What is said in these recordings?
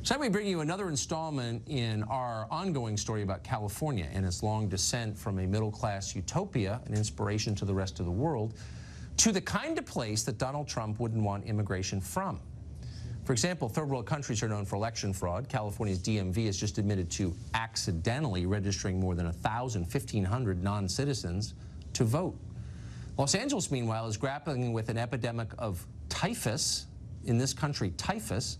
So we bring you another installment in our ongoing story about California and its long descent from a middle-class utopia, an inspiration to the rest of the world, to the kind of place that Donald Trump wouldn't want immigration from. For example, third world countries are known for election fraud. California's DMV has just admitted to accidentally registering more than 1,500 non-citizens to vote. Los Angeles, meanwhile, is grappling with an epidemic of typhus, in this country, typhus.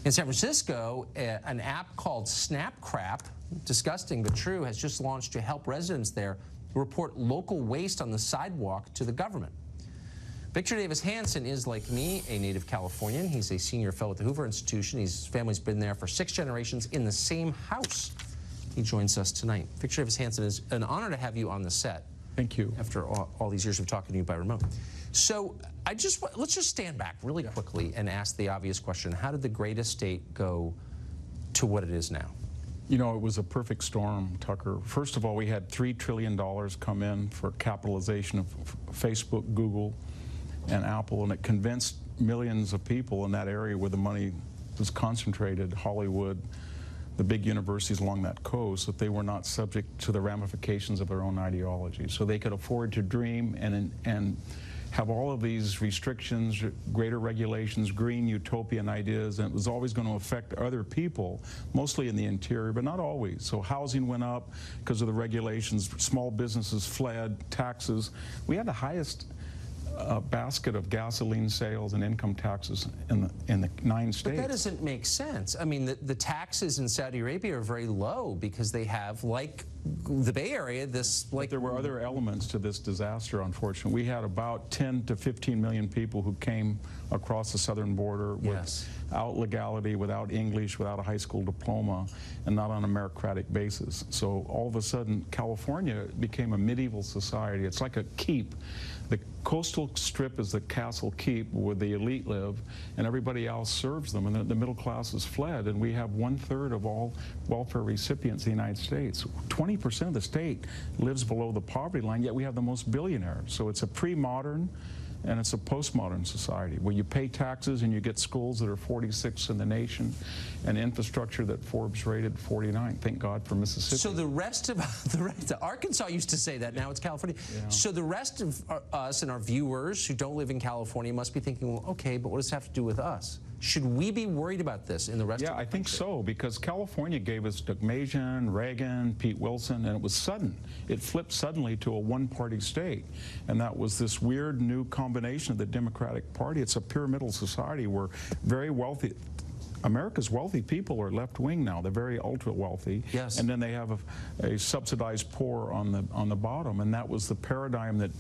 In San Francisco, an app called Snapcrap, disgusting but true, has just launched to help residents there report local waste on the sidewalk to the government. Victor Davis Hanson is, like me, a native Californian. He's a senior fellow at the Hoover Institution. His family's been there for 6 generations in the same house. He joins us tonight. Victor Davis Hanson, is an honor to have you on the set. Thank you. After all these years of talking to you by remote. So let's just stand back really quickly and ask the obvious question. How did the greatest state go to what it is now? You know, it was a perfect storm, Tucker. First of all, we had $3 trillion come in for capitalization of Facebook, Google, and Apple, and it convinced millions of people in that area where the money was concentrated, Hollywood, the big universities along that coast, that they were not subject to the ramifications of their own ideology. So they could afford to dream and have all of these restrictions, greater regulations, green utopian ideas, and it was always going to affect other people, mostly in the interior, but not always. So housing went up because of the regulations, small businesses fled, taxes. We had the highest basket of gasoline sales and income taxes in the 9 states. But that doesn't make sense. I mean, the taxes in Saudi Arabia are very low because they have, like the Bay Area, this like... But there were other elements to this disaster, unfortunately. We had about 10 to 15 million people who came across the southern border without legality, without English, without a high school diploma, and not on a meritocratic basis. So all of a sudden, California became a medieval society. It's like a keep. The coastal strip is the castle keep where the elite live, and everybody else serves them, and the middle class has fled, and we have 1/3 of all welfare recipients in the United States. 20% of the state lives below the poverty line, yet we have the most billionaires. So it's a pre-modern and it's a postmodern society where you pay taxes and you get schools that are 46th in the nation and infrastructure that Forbes rated 49. Thank God for Mississippi. So the rest of Arkansas used to say that, now it's California. Yeah. So the rest of us and our viewers who don't live in California must be thinking, well, okay, but what does this have to do with us? Should we be worried about this in the rest of the country? Yeah, I think so, because California gave us Deukmejian, Reagan, Pete Wilson, and it was sudden. It flipped suddenly to a one-party state, and that was this weird new combination of the Democratic Party. It's a pyramidal society where very wealthy, America's wealthy people are left-wing now. They're very ultra-wealthy. Yes. And then they have a subsidized poor on the bottom, and that was the paradigm that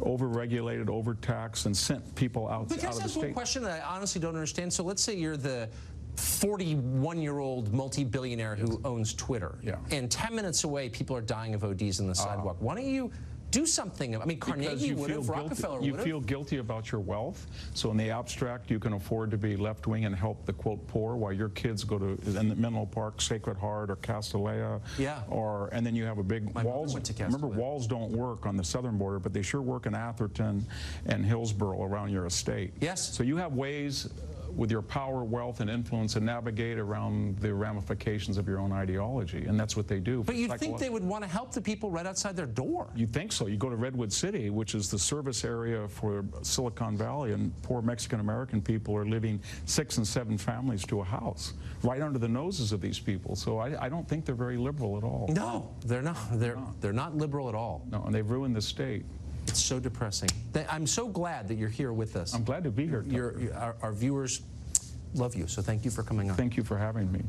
over-regulated, overtaxed, and sent people out of the state. But that's one question that I honestly don't understand. So let's say you're the 41-year-old multi-billionaire who owns Twitter, and 10 minutes away, people are dying of ODs on the sidewalk. Why don't you do something? I mean, Carnegie would have, Rockefeller would have. You feel guilty about your wealth, so in the abstract, you can afford to be left-wing and help the, quote, poor, while your kids go to in the Menlo Park, Sacred Heart, or Castanea. Yeah. And then you have a big walls. Remember, walls don't work on the southern border, but they sure work in Atherton and Hillsborough around your estate. Yes. So you have ways with your power, wealth, and influence and navigate around the ramifications of your own ideology, and that's what they do. But you'd think they would want to help the people right outside their door. You think so. You go to Redwood City, which is the service area for Silicon Valley, and poor Mexican-American people are living 6 and 7 families to a house, right under the noses of these people. So I don't think they're very liberal at all. No, they're not. They're not liberal at all. No, and they've ruined the state. It's so depressing. I'm so glad that you're here with us. I'm glad to be here. Our viewers love you, so thank you for coming on. Thank you for having me.